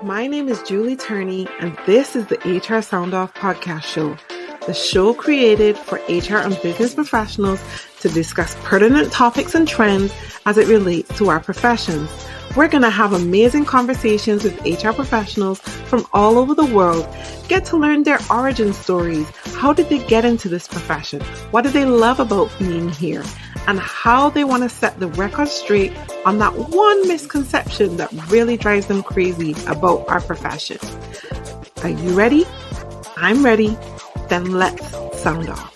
My name is Julie Turney, and this is the HR Sound Off podcast show, the show created for HR and business professionals to discuss pertinent topics and trends as it relates to our professions. We're going to have amazing conversations with HR professionals from all over the world, get to learn their origin stories. How did they get into this profession? What do they love about being here? And how they want to set the record straight on that one misconception that really drives them crazy about our profession. Are you ready? I'm ready. Then let's sound off.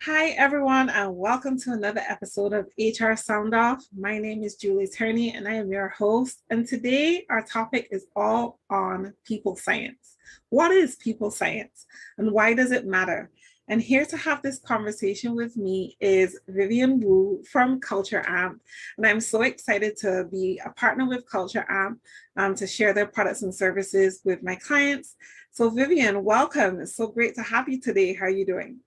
Hi, everyone, and welcome to another episode of HR Sound Off. My name is Julie Turney, and I am your host. And today, our topic is all on people science. What is people science, and why does it matter? And here to have this conversation with me is Vivian Woo from Culture Amp. And I'm so excited to be a partner with Culture Amp to share their products and services with my clients. So Vivian, welcome. It's so great to have you today. How are you doing?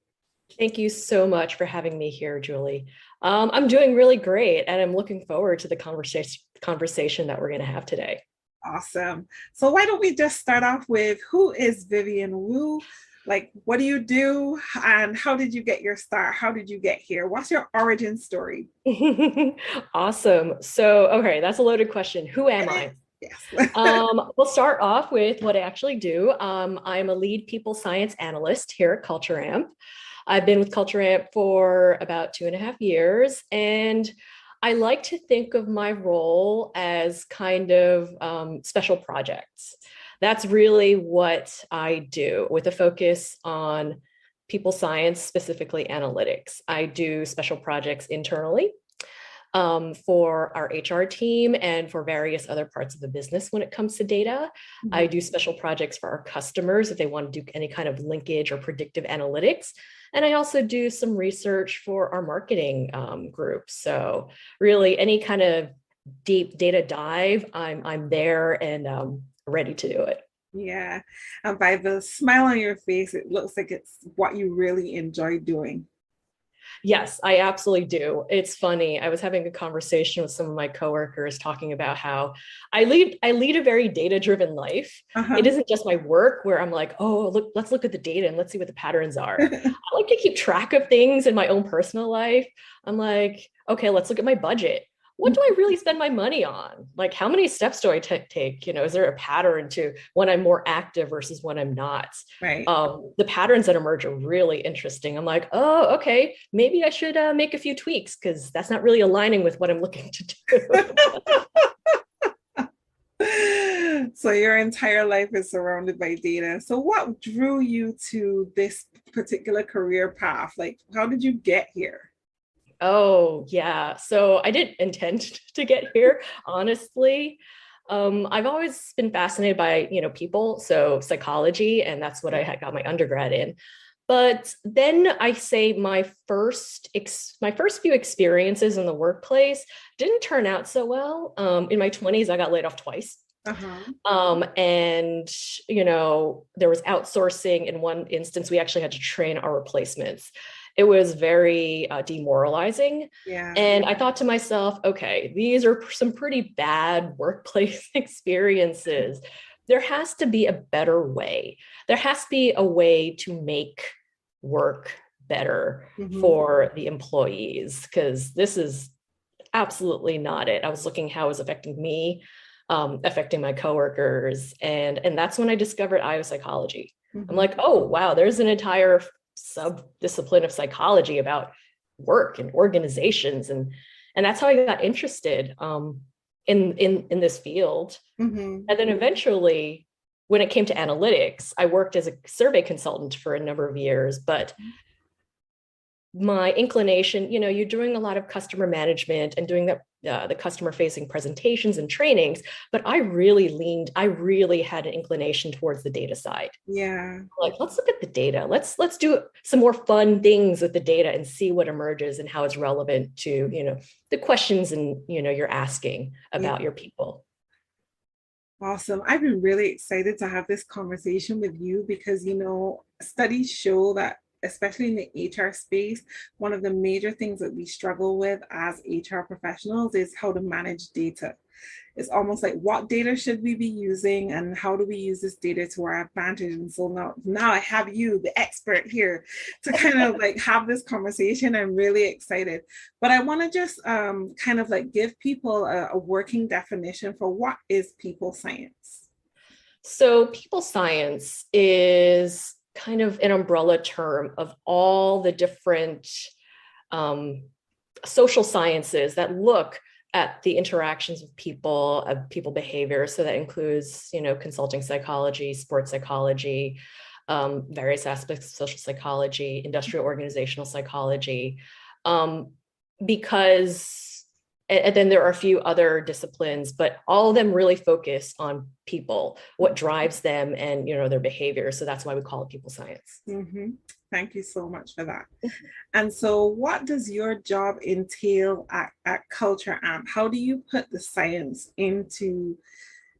Thank you so much for having me here, Julie. I'm doing really great, and I'm looking forward to the conversation that we're going to have today. Awesome. So why don't we just start off with, who is Vivian Woo? Like, what do you do, and how did you get your start? How did you get here? What's your origin story? Awesome. So, okay, that's a loaded question. Who am I? Yes. We'll start off with what I actually do. I'm a Lead People Science Analyst here at Culture Amp. I've been with Culture Amp for about 2.5 years, and I like to think of my role as kind of special projects. That's really what I do, with a focus on people science, specifically analytics. I do special projects internally for our HR team and for various other parts of the business when it comes to data. Mm-hmm. I do special projects for our customers if they want to do any kind of linkage or predictive analytics. And I also do some research for our marketing group. So really any kind of deep data dive, I'm there and ready to do it. Yeah. And by the smile on your face, it looks like it's what you really enjoy doing. Yes, I absolutely do. It's funny. I was having a conversation with some of my coworkers talking about how I lead a very data-driven life. Uh-huh. It isn't just my work where I'm like, oh, let's look at the data and let's see what the patterns are. I like to keep track of things in my own personal life. I'm like, okay, let's look at my budget. What do I really spend my money on? Like, how many steps do I take? Is there a pattern to when I'm more active versus when I'm not? Right. The patterns that emerge are really interesting. I'm like, oh, okay, maybe I should make a few tweaks because that's not really aligning with what I'm looking to do. So your entire life is surrounded by data. So what drew you to this particular career path? Like, how did you get here? Oh, yeah. So I didn't intend to get here, honestly. I've always been fascinated by, people, so psychology, and that's what I had got my undergrad in. But then I say my first few experiences in the workplace didn't turn out so well. In my 20s, I got laid off twice. Uh-huh. And, there was outsourcing. In one instance, we actually had to train our replacements. It was very demoralizing. Yeah. And I thought to myself, okay, these are some pretty bad workplace experiences. There has to be a better way. There has to be a way to make work better for the employees, because this is absolutely not it. I was looking how it was affecting me, affecting my coworkers. And that's when I discovered IO psychology. I'm like, oh, wow, there's an entire sub-discipline of psychology about work and organizations, and that's how I got interested in this field. And then eventually, when it came to analytics, I worked as a survey consultant for a number of years, but my inclination, you're doing a lot of customer management and doing the customer facing presentations and trainings, but I really had an inclination towards the data side. Yeah. Like, let's look at the data. Let's do some more fun things with the data and see what emerges and how it's relevant to, the questions and, you're asking about your people. Awesome. I've been really excited to have this conversation with you because, studies show that especially in the HR space, one of the major things that we struggle with as HR professionals is how to manage data. It's almost like, what data should we be using and how do we use this data to our advantage? And so now I have you, the expert here, to kind of like have this conversation. I'm really excited. But I want to just kind of like give people a working definition for what is people science. So people science is kind of an umbrella term of all the different social sciences that look at the interactions of people behavior. So that includes, consulting psychology, sports psychology, various aspects of social psychology, industrial organizational psychology, because, and then there are a few other disciplines, but all of them really focus on people, what drives them and, their behavior. So that's why we call it people science. Mm-hmm. Thank you so much for that. And so what does your job entail at Culture Amp? How do you put the science into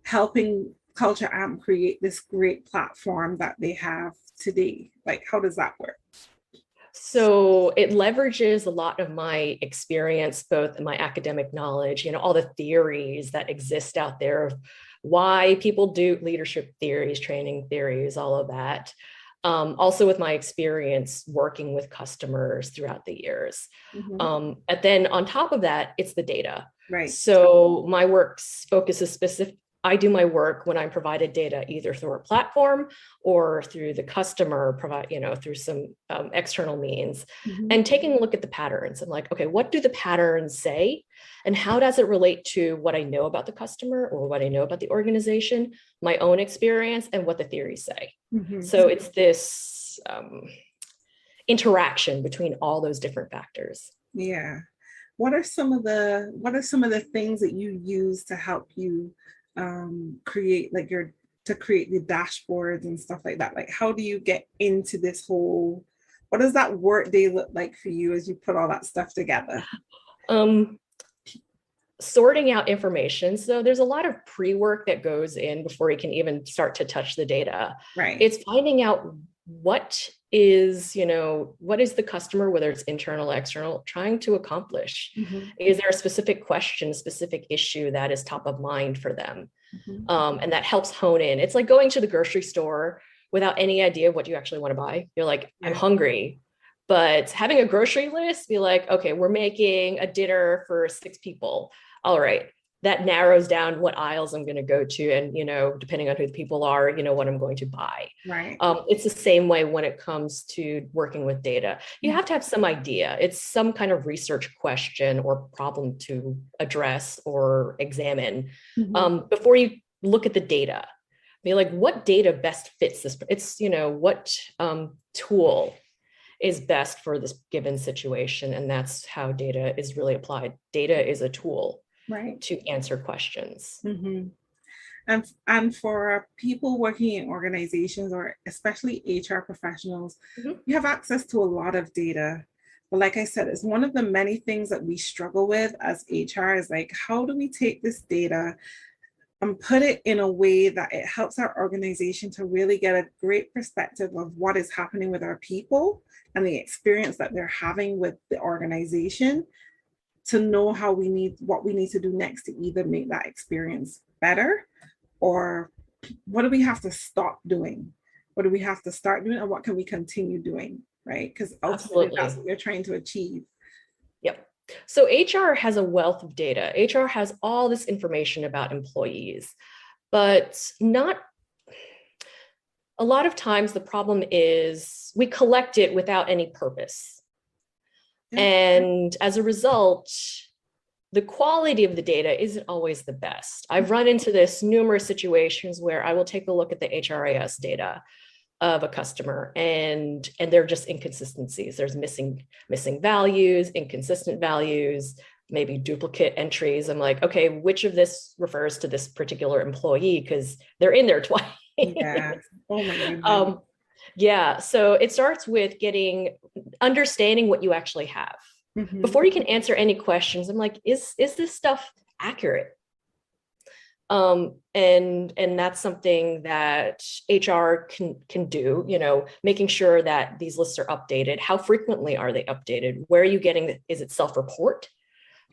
helping Culture Amp create this great platform that they have today? Like, how does that work? So it leverages a lot of my experience, both in my academic knowledge, all the theories that exist out there of why people do leadership theories, training theories, all of that. Also with my experience working with customers throughout the years. Mm-hmm. And then on top of that, it's the data. Right. So my work focuses specific. I do my work when I'm provided data either through a platform or through the customer through some external means, mm-hmm. and taking a look at the patterns. I'm like, okay, what do the patterns say? And how does it relate to what I know about the customer or what I know about the organization, my own experience, and what the theories say? Mm-hmm. So it's this interaction between all those different factors. Yeah. What are some of the things that you use to help you create the dashboards and stuff like that? Like, how do you get into this whole, what does that work day look like for you as you put all that stuff together? Sorting out information. So there's a lot of pre-work that goes in before you can even start to touch the data. Right. It's finding out what is the customer, whether it's internal or external, trying to accomplish. Mm-hmm. Is there a specific question, a specific issue that is top of mind for them? Mm-hmm. And that helps hone in. It's like going to the grocery store without any idea of what you actually want to buy. You're like, yeah. I'm hungry. But having a grocery list, be like, okay, we're making a dinner for 6 people. All right. That narrows down what aisles I'm going to go to. And, depending on who the people are, what I'm going to buy. Right. It's the same way when it comes to working with data. You have to have some idea. It's some kind of research question or problem to address or examine, mm-hmm. Before you look at the data. Be like, what data best fits this? It's, what tool is best for this given situation. And that's how data is really applied. Data is a tool. Right. To answer questions. Mm-hmm. And for people working in organizations or especially HR professionals, mm-hmm. you have access to a lot of data. But like I said, it's one of the many things that we struggle with as HR is like, how do we take this data and put it in a way that it helps our organization to really get a great perspective of what is happening with our people and the experience that they're having with the organization, to know what we need to do next to either make that experience better, or what do we have to stop doing? What do we have to start doing, and what can we continue doing, right? Because ultimately that's what we're trying to achieve. Yep. So HR has a wealth of data. HR has all this information about employees, but not a lot of times the problem is we collect it without any purpose. And as a result, the quality of the data isn't always the best. I've run into this numerous situations where I will take a look at the HRIS data of a customer and there are just inconsistencies. There's missing values, inconsistent values, maybe duplicate entries. I'm like, okay, which of this refers to this particular employee? Because they're in there twice. Yeah. Oh my goodness. Yeah. So it starts with understanding what you actually have. Mm-hmm. Before you can answer any questions. I'm like, is this stuff accurate? And that's something that HR can do, making sure that these lists are updated. How frequently are they updated? Where are you getting, is it self-report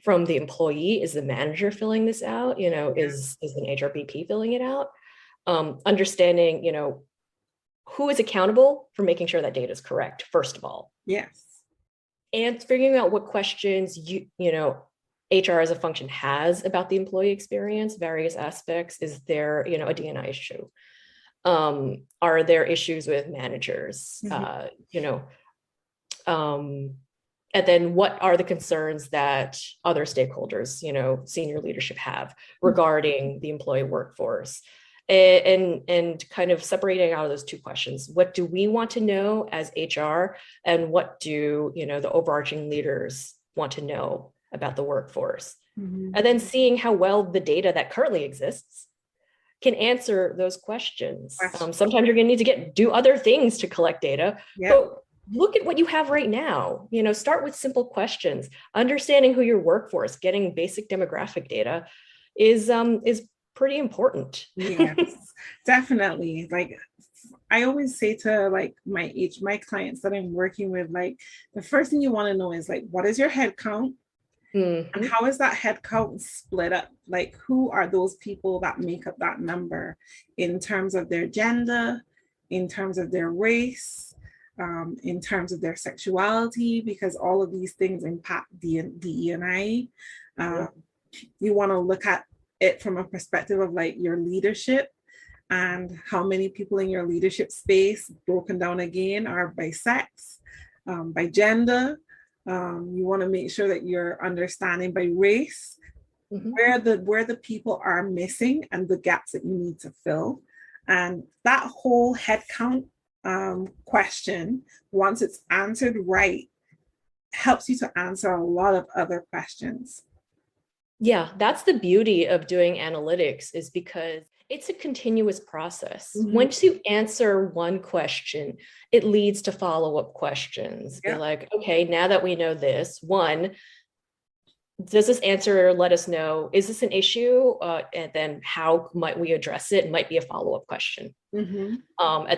from the employee? Is the manager filling this out? Is an HRBP filling it out? Understanding, who is accountable for making sure that data is correct, first of all. Yes. And figuring out what questions HR as a function has about the employee experience, various aspects. Is there, a D&I issue? Are there issues with managers? And then what are the concerns that other stakeholders, senior leadership have regarding the employee workforce? And kind of separating out of those two questions. What do we want to know as HR, and what do, the overarching leaders want to know about the workforce? And then seeing how well the data that currently exists can answer those questions. Sometimes you're going to need to do other things to collect data, but look at what you have right now. Start with simple questions. Understanding who your workforce, getting basic demographic data is pretty important. Yes, definitely. Like I always say to like my clients that I'm working with, like the first thing you want to know is like, what is your head count? And how is that head count split up? Like, who are those people that make up that number in terms of their gender, in terms of their race, in terms of their sexuality, because all of these things impact DE&I. You want to look at it from a perspective of like your leadership and how many people in your leadership space, broken down again, are by sex, by gender. You want to make sure that you're understanding by race, where the people are missing and the gaps that you need to fill. And that whole head count question, once it's answered right, helps you to answer a lot of other questions. Yeah, that's the beauty of doing analytics, is because it's a continuous process. Once you answer one question, it leads to follow-up questions. Be like, okay, now that we know this, one, does this answer let us know, is this an issue? And then how might we address it? It might be a follow-up question. And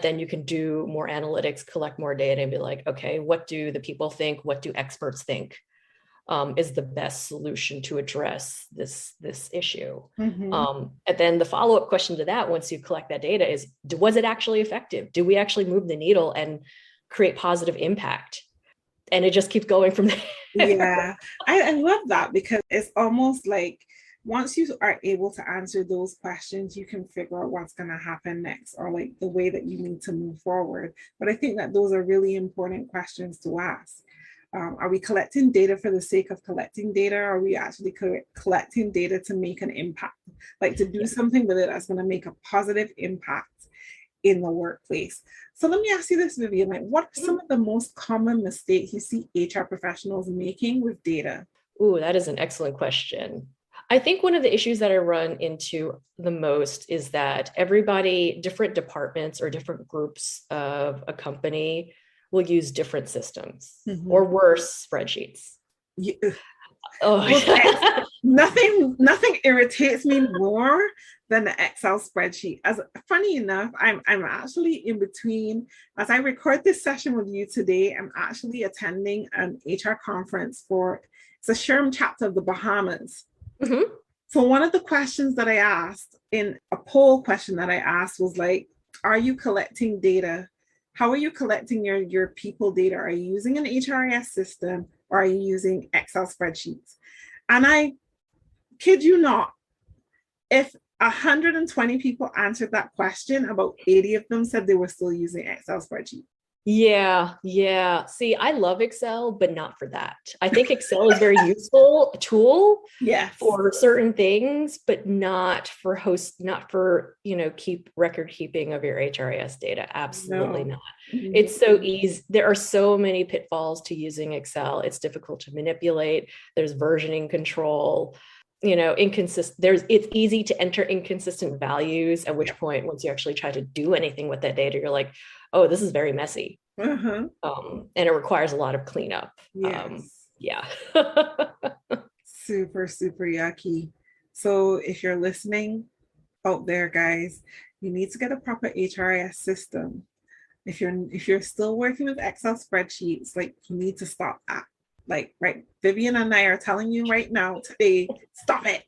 then you can do more analytics, collect more data, and be like, okay, what do the people think? What do experts think is the best solution to address this issue? And then the follow-up question to that, once you collect that data, is, was it actually effective? Do we actually move the needle and create positive impact? And it just keeps going from there. Yeah, I love that, because it's almost like once you are able to answer those questions, you can figure out what's going to happen next, or like the way that you need to move forward. But I think that those are really important questions to ask. Are we collecting data for the sake of collecting data? Or are we actually collecting data to make an impact, like to do something with it that's going to make a positive impact in the workplace? So let me ask you this, Vivian, like, what are some of the most common mistakes you see HR professionals making with data? Ooh, that is an excellent question. I think one of the issues that I run into the most is that different departments or different groups of a company will use different systems, or worse, spreadsheets. Nothing irritates me more than the Excel spreadsheet. As funny enough, I'm actually in between. As I record this session with you today, I'm actually attending an HR conference it's a SHRM chapter of the Bahamas. So one of the questions that I asked, in a poll question that I asked, was like, are you collecting data? How are you collecting your people data? Are you using an HRIS system, or are you using Excel spreadsheets? And I kid you not, if 120 people answered that question, about 80 of them said they were still using Excel spreadsheets. Yeah. See, I love Excel, but not for that. I think Excel is a very useful tool for certain things, but not for keep record keeping of your HRIS data. Absolutely not. It's so easy. There are so many pitfalls to using Excel. It's difficult to manipulate. There's versioning control. It's easy to enter inconsistent values, at which point, once you actually try to do anything with that data, you're like, oh, this is very messy. And it requires a lot of cleanup. Super, super yucky. So if you're listening, out there, guys. You need to get a proper HRIS system. If you're still working with Excel spreadsheets, like you need to stop that. Like, right, Vivian and I are telling you right now today, stop it.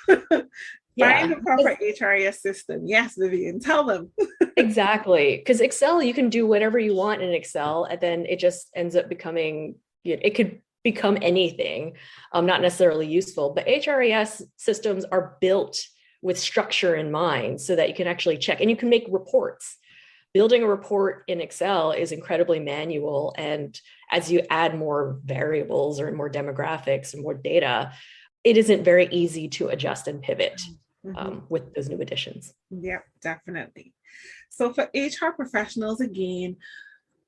Find Yeah. a proper HRIS system. Yes, Vivian, tell them. Exactly. Because Excel, you can do whatever you want in Excel, and then it just ends up becoming, it could become anything, not necessarily useful. But HRIS systems are built with structure in mind so that you can actually check and you can make reports. Building a report in Excel is incredibly manual. And as you add more variables or more demographics and more data, it isn't very easy to adjust and pivot with those new additions. Yep, definitely. So for HR professionals, again,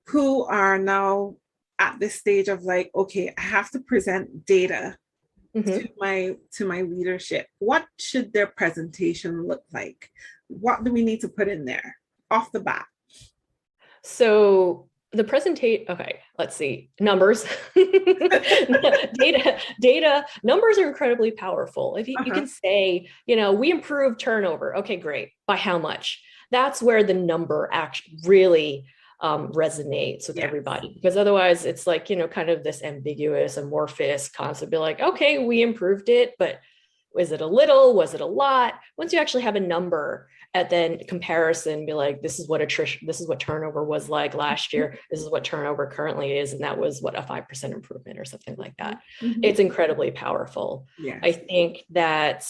who are now at this stage of like, okay, I have to present data to my leadership. What should their presentation look like? What do we need to put in there off the bat? So the presentation, okay, let's see, numbers. data, numbers are incredibly powerful. If you can say, we improved turnover. Okay, great. By how much? That's where the number actually really resonates with everybody, because otherwise it's like, kind of this ambiguous, amorphous concept. Be like, okay, we improved it, but was it a little? Was it a lot? Once you actually have a number, and then comparison, be like, this is what attrition, this is what turnover was like last year. This is what turnover currently is. And that was what, a 5% improvement or something like that. It's incredibly powerful. I think that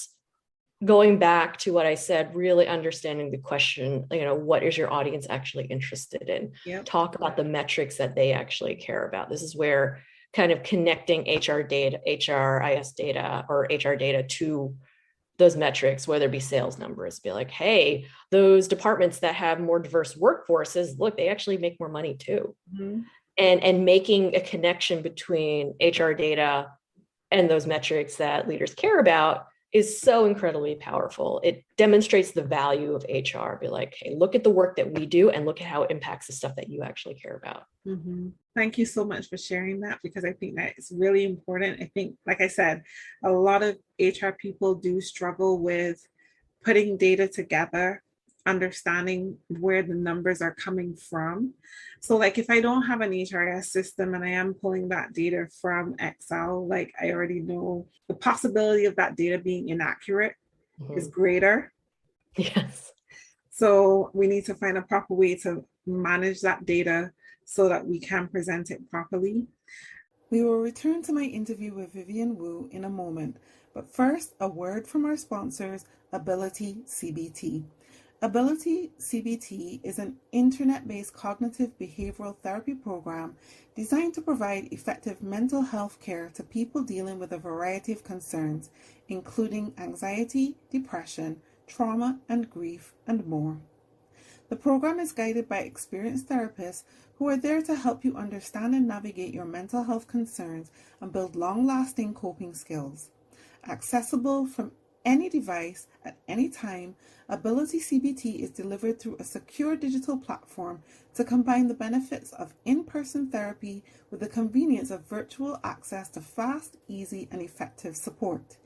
going back to what I said, really understanding the question, what is your audience actually interested in? Talk about the metrics that they actually care about. This is where kind of connecting HR data, HRIS data, or HR data to those metrics, whether it be sales numbers, be like, hey, those departments that have more diverse workforces, look, they actually make more money too. And making a connection between HR data and those metrics that leaders care about is so incredibly powerful. It demonstrates the value of HR. Be like, hey, look at the work that we do and look at how it impacts the stuff that you actually care about. Thank you so much for sharing that, because I think that it's really important. I think, like I said, a lot of HR people do struggle with putting data together, understanding where the numbers are coming from. So like if I don't have an HRIS system and I am pulling that data from Excel, like I already know the possibility of that data being inaccurate is greater. Yes. So we need to find a proper way to manage that data so that we can present it properly. We will return to my interview with Vivian Woo in a moment, but first, a word from our sponsors, Ability CBT. Ability CBT is an internet-based cognitive behavioral therapy program designed to provide effective mental health care to people dealing with a variety of concerns, including anxiety, depression, trauma and grief, and more. The program is guided by experienced therapists who are there to help you understand and navigate your mental health concerns and build long-lasting coping skills. Accessible from any device at any time, Ability CBT is delivered through a secure digital platform to combine the benefits of in-person therapy with the convenience of virtual access to fast, easy, and effective support.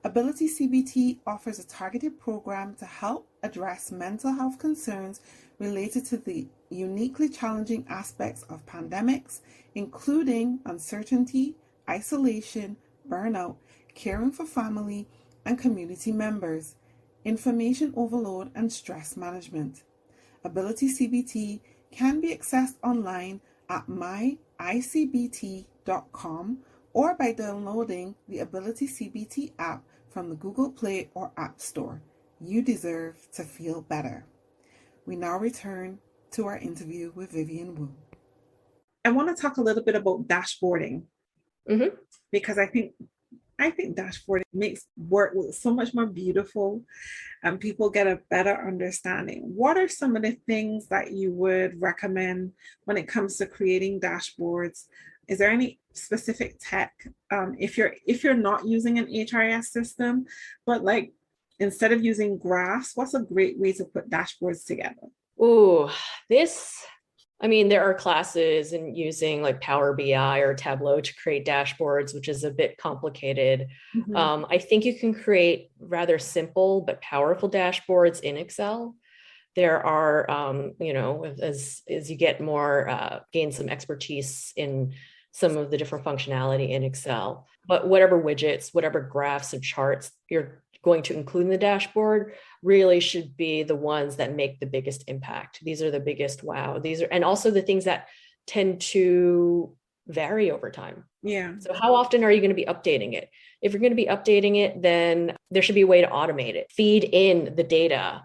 Ability CBT offers a targeted program to help address mental health concerns related to the uniquely challenging aspects of pandemics, including uncertainty, isolation, burnout, caring for family and community members, information overload, and stress management. Ability CBT can be accessed online at myicbt.com or by downloading the Ability CBT app from the Google Play or App Store. You deserve to feel better. We now return to our interview with Vivian Woo. I want to talk a little bit about dashboarding, because I think dashboarding makes work look so much more beautiful and people get a better understanding. What are some of the things that you would recommend when it comes to creating dashboards? Is there any specific tech, if you're not using an HRIS system, but like instead of using graphs, what's a great way to put dashboards together? Oh, this, I mean, there are classes in using like Power BI or Tableau to create dashboards, which is a bit complicated. I think you can create rather simple but powerful dashboards in Excel. There are, as you get more, gain some expertise in some of the different functionality in Excel. But whatever widgets, whatever graphs and charts you're going to include in the dashboard really should be the ones that make the biggest impact. These are the biggest wow. And also the things that tend to vary over time. Yeah. So how often are you going to be updating it? If you're going to be updating it, then there should be a way to automate it. Feed in the data.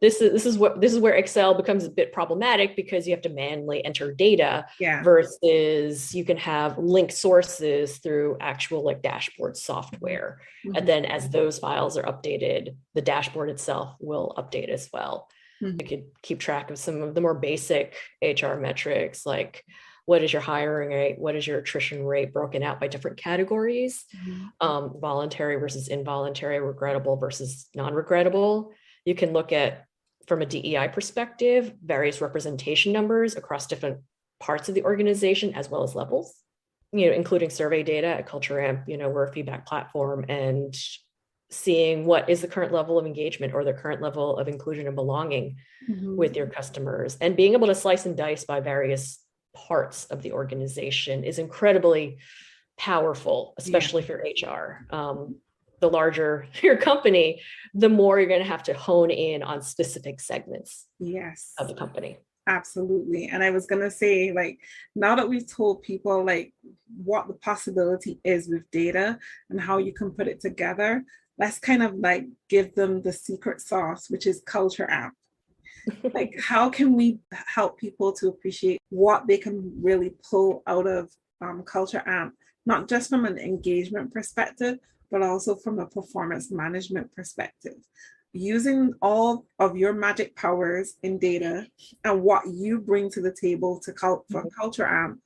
This is where Excel becomes a bit problematic, because you have to manually enter data versus you can have linked sources through actual like dashboard software. And then as those files are updated, the dashboard itself will update as well. You could keep track of some of the more basic HR metrics, like what is your hiring rate? What is your attrition rate broken out by different categories? Voluntary versus involuntary, regrettable versus non-regrettable. You can look at, from a DEI perspective, various representation numbers across different parts of the organization as well as levels, including survey data at Culture Amp. We're a feedback platform, and seeing what is the current level of engagement or the current level of inclusion and belonging with your customers, and being able to slice and dice by various parts of the organization is incredibly powerful, especially for HR. The larger your company, the more you're going to have to hone in on specific segments of the company. Absolutely. And I was going to say, like, now that we've told people like what the possibility is with data and how you can put it together, let's kind of like give them the secret sauce, which is Culture Amp. Like, how can we help people to appreciate what they can really pull out of Culture Amp, not just from an engagement perspective, but also from a performance management perspective, using all of your magic powers in data and what you bring to the table for Culture Amp.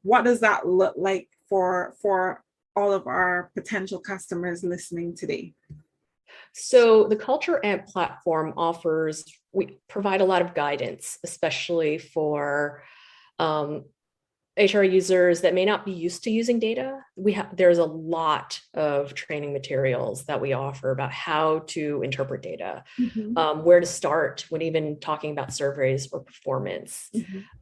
What does that look like for all of our potential customers listening today? So the Culture Amp platform we provide a lot of guidance, especially for HR users that may not be used to using data. There's a lot of training materials that we offer about how to interpret data, where to start when even talking about surveys or performance,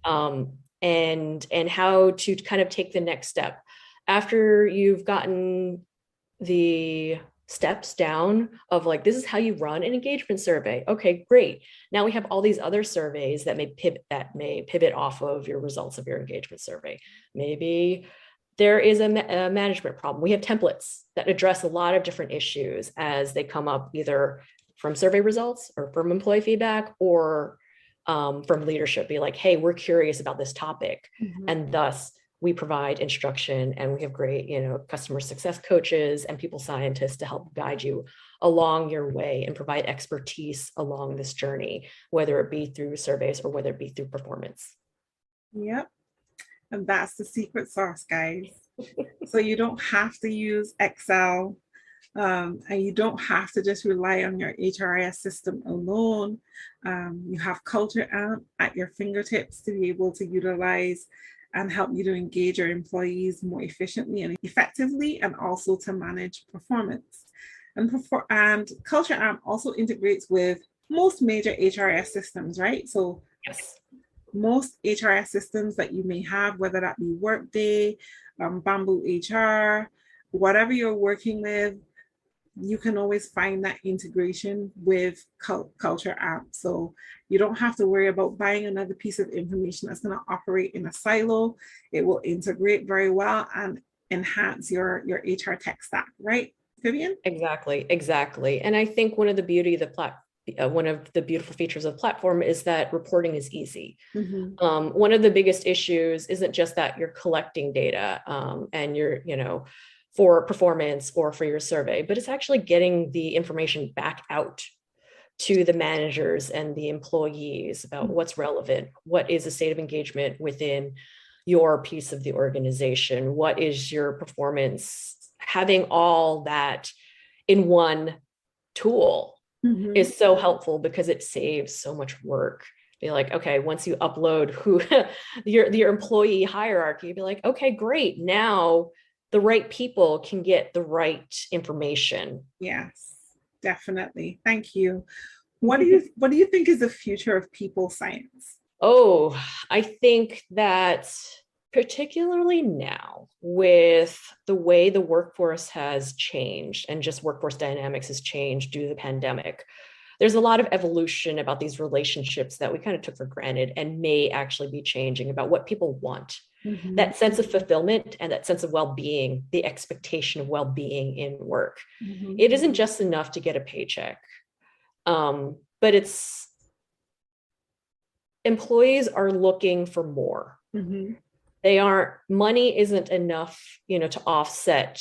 and how to kind of take the next step after you've gotten the steps down of like, this is how you run an engagement survey. Okay, great. Now we have all these other surveys that may pivot off of your results of your engagement survey. Maybe there is a management problem. We have templates that address a lot of different issues as they come up, either from survey results or from employee feedback or from leadership. Be like, hey, we're curious about this topic. And thus we provide instruction, and we have great, customer success coaches and people scientists to help guide you along your way and provide expertise along this journey, whether it be through surveys or whether it be through performance. Yep. And that's the secret sauce, guys. So you don't have to use Excel, and you don't have to just rely on your HRIS system alone. You have Culture Amp at your fingertips to be able to utilize and help you to engage your employees more efficiently and effectively, and also to manage performance. And Culture Amp also integrates with most major HRIS systems, right? So most HRIS systems that you may have, whether that be Workday, Bamboo HR, whatever you're working with, you can always find that integration with Culture Amp. So you don't have to worry about buying another piece of information that's going to operate in a silo. It will integrate very well and enhance your HR tech stack, right, Vivian? Exactly. And I think one of the beautiful features of the platform is that reporting is easy. One of the biggest issues isn't just that you're collecting data and you're, for performance or for your survey, but it's actually getting the information back out to the managers and the employees about what's relevant, what is the state of engagement within your piece of the organization, what is your performance. Having all that in one tool is so helpful, because it saves so much work Be like, okay, once you upload who your employee hierarchy, you'd be like, okay, great. Now the right people can get the right information. Yes, definitely. Thank you. What do you think is the future of people science? Oh, I think that particularly now with the way the workforce has changed and just workforce dynamics has changed due to the pandemic, there's a lot of evolution about these relationships that we kind of took for granted and may actually be changing about what people want. Mm-hmm. That sense of fulfillment and that sense of well-being, the expectation of well-being in work. Mm-hmm. It isn't just enough to get a paycheck, but it's employees are looking for more. Mm-hmm. They aren't, money isn't enough, to offset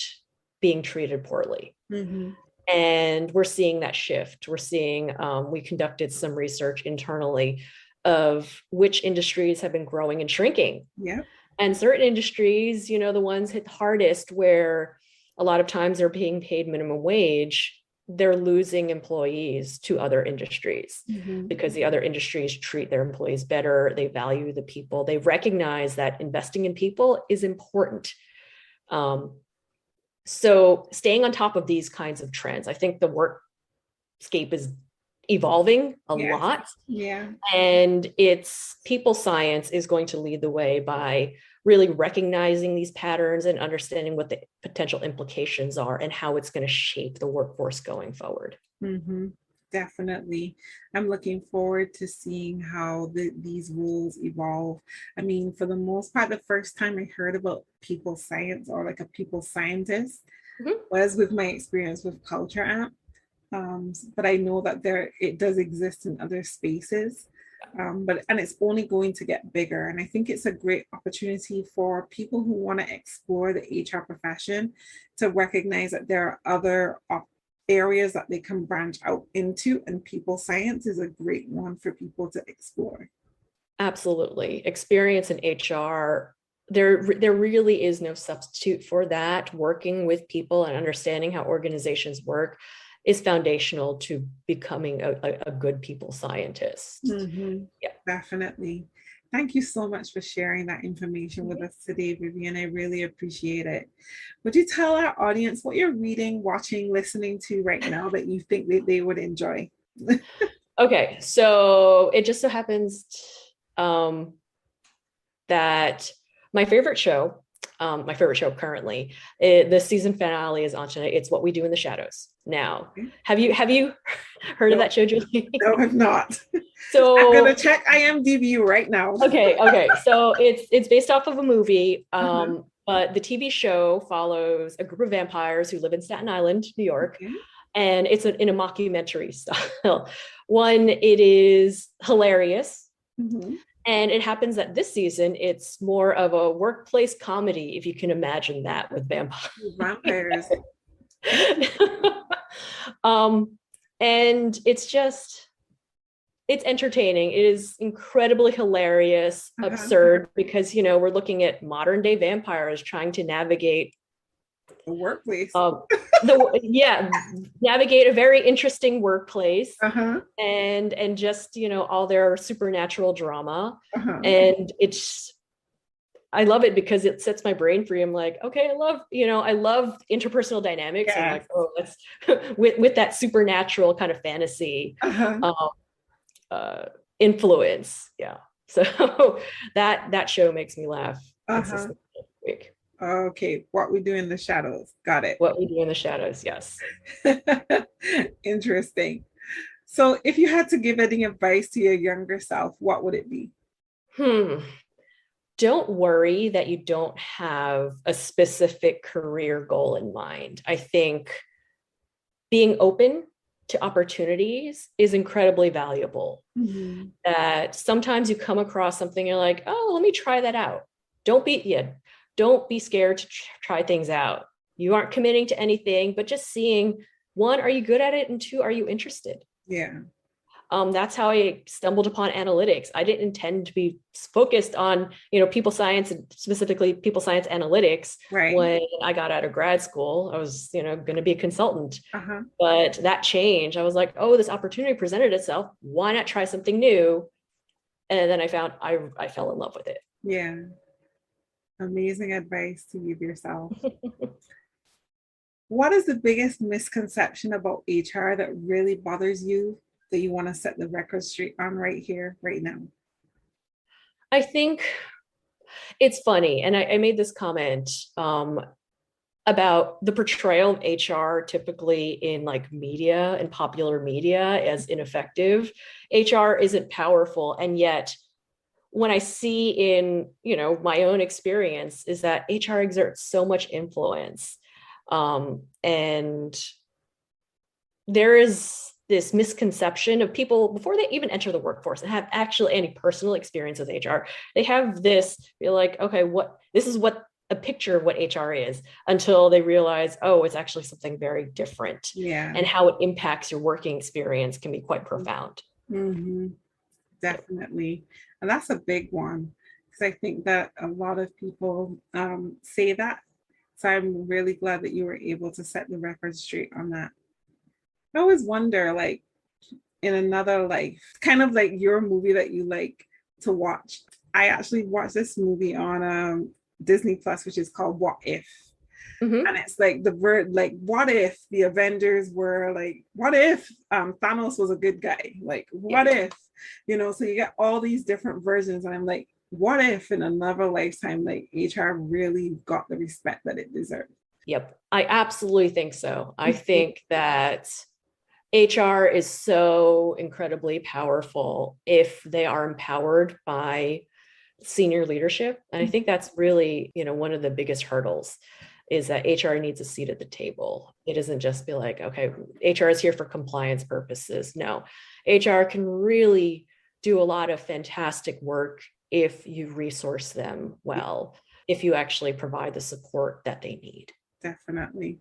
being treated poorly. Mm-hmm. And we're seeing that shift. We're seeing, we conducted some research internally of which industries have been growing and shrinking. Yeah. And certain industries, the ones hit hardest where a lot of times they're being paid minimum wage, they're losing employees to other industries because the other industries treat their employees better. They value the people. They recognize that investing in people is important. So staying on top of these kinds of trends, I think the workscape is evolving a lot. Yeah. And it's people science is going to lead the way by really recognizing these patterns and understanding what the potential implications are and how it's going to shape the workforce going forward. Mm-hmm. Definitely. I'm looking forward to seeing how these rules evolve. I mean, for the most part, the first time I heard about people science or like a people scientist was with my experience with Culture App. But I know that it does exist in other spaces. And it's only going to get bigger. And I think it's a great opportunity for people who want to explore the HR profession to recognize that there are other areas that they can branch out into, and people science is a great one for people to explore. Absolutely. Experience in HR, there really is no substitute for that. Working with people and understanding how organizations work is foundational to becoming a good people scientist. Yeah, definitely. Thank you so much for sharing that information with us today, Vivian. I really appreciate it. Would you tell our audience what you're reading, watching, listening to right now that you think that they would enjoy? Okay, so it just so happens that my favorite show currently, the season finale is on tonight. It's What We Do in the Shadows. Now, have you heard of that show, Julie? No, I've not. So I'm gonna check IMDb right now. Okay. So it's based off of a movie, but the TV show follows a group of vampires who live in Staten Island, New York, and it's in a mockumentary style. One, it is hilarious. And it happens that this season, it's more of a workplace comedy, if you can imagine that, with vampires. And it's entertaining. It is incredibly hilarious, absurd, because, we're looking at modern day vampires trying to navigate the workplace. Navigate a very interesting workplace, and just, all their supernatural drama. And I love it because it sets my brain free. I'm like, okay, I love interpersonal dynamics. I'm like, oh, let's with that supernatural kind of fantasy influence. Yeah. So that show makes me laugh consistently every week. Okay, What We Do in the Shadows. Got it. What We Do in the Shadows, yes. Interesting. So if you had to give any advice to your younger self, what would it be? Don't worry that you don't have a specific career goal in mind. I think being open to opportunities is incredibly valuable. That sometimes you come across something, you're like, oh, let me try that out. Don't be scared to try things out. You aren't committing to anything, but just seeing, one, are you good at it? And two, are you interested? Yeah. That's how I stumbled upon analytics. I didn't intend to be focused on, people science, and specifically people science analytics. When I got out of grad school, I was, going to be a consultant. But that changed. I was like, oh, this opportunity presented itself. Why not try something new? And then I found I fell in love with it. Yeah. Amazing advice to give yourself. What is the biggest misconception about HR that really bothers you that you want to set the record straight on right here, right now? I think it's funny. And I made this comment about the portrayal of HR typically in like media and popular media as ineffective. HR isn't powerful. And yet when I see in, my own experience is that HR exerts so much influence. And there is this misconception of people before they even enter the workforce and have actually any personal experience with HR. They have this, feel like, okay, this is what a picture of what HR is, until they realize, oh, it's actually something very different. Yeah. And how it impacts your working experience can be quite profound. Mm-hmm. Definitely. And that's a big one, because I think that a lot of people say that. So I'm really glad that you were able to set the record straight on that. I always wonder, like, in another life, kind of like your movie that you like to watch. I actually watched this movie on Disney Plus, which is called What If? Mm-hmm. And it's like the word, like, what if the Avengers were like, what if Thanos was a good guy? Like, what if, so you get all these different versions. And I'm like, what if in another lifetime, like HR really got the respect that it deserved? Yep. I absolutely think so. I think that HR is so incredibly powerful if they are empowered by senior leadership. And I think that's really, one of the biggest hurdles is that HR needs a seat at the table. It doesn't just be like, okay, HR is here for compliance purposes. No, HR can really do a lot of fantastic work if you resource them well, if you actually provide the support that they need. Definitely.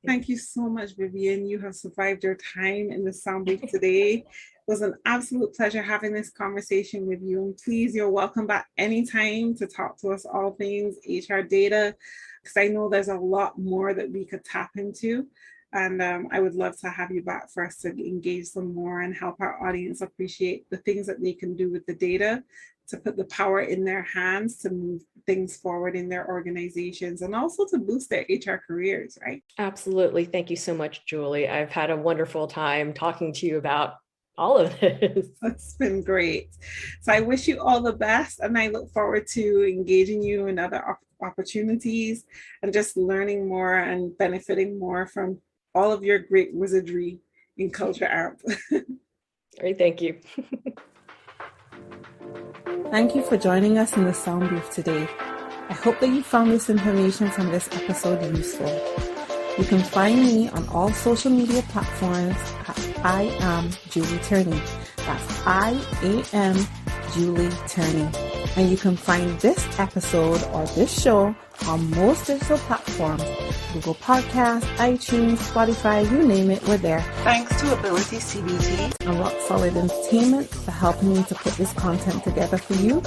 Thank you so much, Vivian. You have survived your time in the sound booth today. It was an absolute pleasure having this conversation with you. And please, you're welcome back anytime to talk to us all things HR data, because I know there's a lot more that we could tap into. And I would love to have you back for us to engage some more and help our audience appreciate the things that they can do with the data to put the power in their hands to move things forward in their organizations and also to boost their HR careers, right? Absolutely. Thank you so much, Julie. I've had a wonderful time talking to you about all of this. It's been great. So I wish you all the best, and I look forward to engaging you in other opportunities and just learning more and benefiting more from all of your great wizardry in Culture Amp. All right, thank you. Thank you for joining us in the sound booth today. I hope that you found this information from this episode useful. You can find me on all social media platforms at I am Julie Turney. That's I-am Julie Turney. And you can find this episode or this show on most digital platforms, Google Podcasts, iTunes, Spotify, you name it, we're there. Thanks to Ability CBT and Rock Solid Entertainment for helping me to put this content together for you.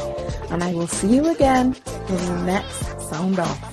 And I will see you again in the next Sound Off.